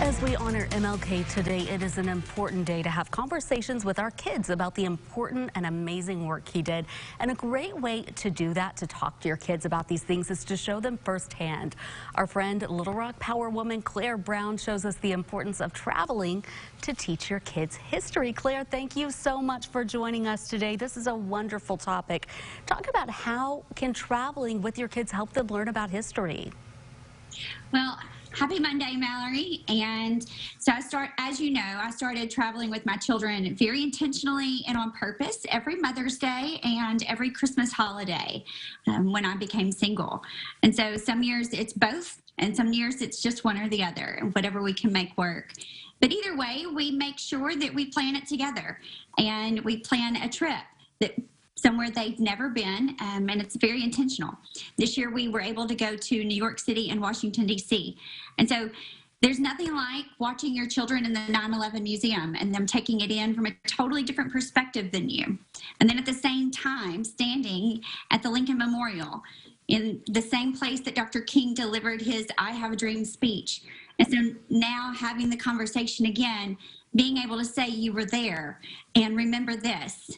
As we honor MLK today, it is an important day to have conversations with our kids about the important and amazing work he did. And a great way to do that, to talk to your kids about these things, is to show them firsthand. Our friend Little Rock Power woman Claire Brown shows us the importance of traveling to teach your kids history. Claire, thank you so much for joining us today. This is a wonderful topic. Talk about how can traveling with your kids help them learn about history? Well, happy Monday, Mallory. And so as you know, I started traveling with my children very intentionally and on purpose every Mother's Day and every Christmas holiday when I became single. And so some years it's both, and some years it's just one or the other, whatever we can make work. But either way, we make sure that we plan it together, and we plan a trip that somewhere they've never been, and it's very intentional. This year we were able to go to New York City and Washington, D.C. And so there's nothing like watching your children in the 9/11 museum and them taking it in from a totally different perspective than you. And then at the same time, standing at the Lincoln Memorial in the same place that Dr. King delivered his I Have a Dream speech. And so now having the conversation again, being able to say you were there and remember this.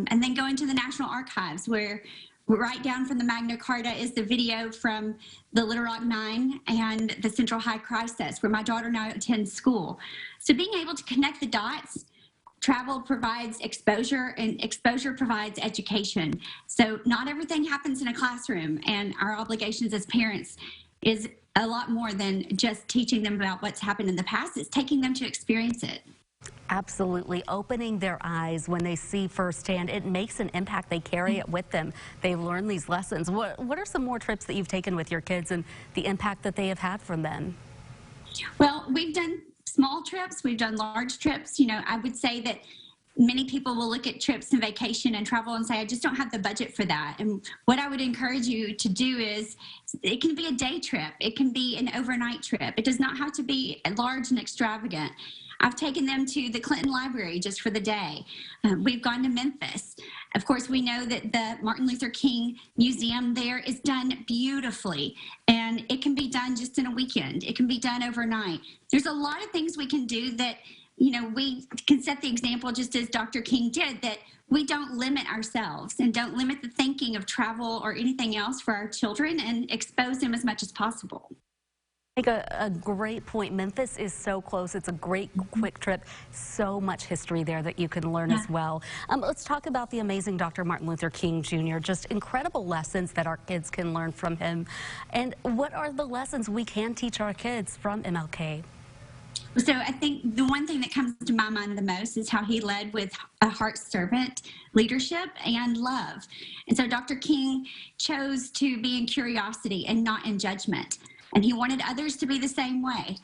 And then going to the National Archives, where right down from the Magna Carta is the video from the Little Rock Nine and the Central High Crisis, where my daughter now attends school. So being able to connect the dots, travel provides exposure, and exposure provides education. So not everything happens in a classroom, and our obligations as parents is a lot more than just teaching them about what's happened in the past. It's taking them to experience it. Absolutely. Opening their eyes when they see firsthand, it makes an impact. They carry it with them. They learn these lessons. What are some more trips that you've taken with your kids and the impact that they have had from them? Well, we've done small trips. We've done large trips. You know, I would say that many people will look at trips and vacation and travel and say, I just don't have the budget for that. And what I would encourage you to do is, it can be a day trip. It can be an overnight trip. It does not have to be large and extravagant. I've taken them to the Clinton Library just for the day. We've gone to Memphis. Of course, we know that the Martin Luther King Museum there is done beautifully, and it can be done just in a weekend. It can be done overnight. There's a lot of things we can do that, you know, we can set the example, just as Dr. King did, that we don't limit ourselves and don't limit the thinking of travel or anything else for our children, and expose them as much as possible. A great point. Memphis is so close. It's a great quick trip. So much history there that you can learn as well. Let's talk about the amazing Dr. Martin Luther King Jr. Just incredible lessons that our kids can learn from him. And what are the lessons we can teach our kids from MLK? So I think the one thing that comes to my mind the most is how he led with a heart-servant leadership and love. And so Dr. King chose to be in curiosity and not in judgment. And he wanted others to be the same way.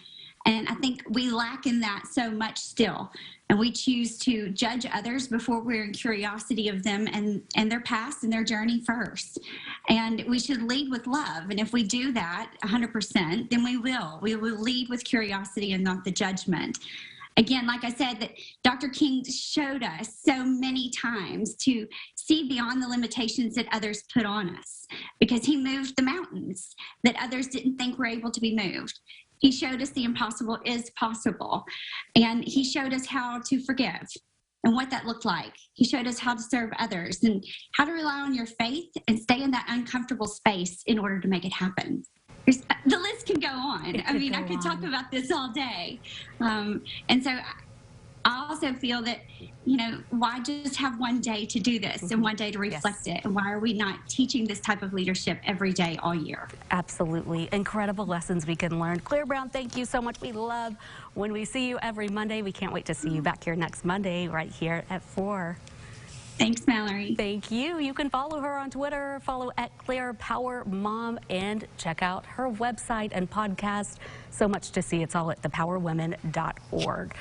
And I think we lack in that so much still. And we choose to judge others before we're in curiosity of them and their past and their journey first. And we should lead with love. And if we do that 100%, then we will. We will lead with curiosity and not the judgment. Again, like I said, that Dr. King showed us so many times to see beyond the limitations that others put on us, because he moved the mountains that others didn't think were able to be moved. He showed us the impossible is possible, and he showed us how to forgive and what that looked like. He showed us how to serve others and how to rely on your faith and stay in that uncomfortable space in order to make it happen. The list can go on. I mean, I could talk about this all day. And so I also feel that, you know, why just have one day to do this and one day to reflect it? And why are we not teaching this type of leadership every day, all year? Absolutely. Incredible lessons we can learn. Claire Brown, thank you so much. We love when we see you every Monday. We can't wait to see you back here next Monday right here at 4. Thanks, Mallory. Thank you. You can follow her on Twitter, follow @ClairePowerMom, and check out her website and podcast. So much to see. It's all at thepowerwomen.org.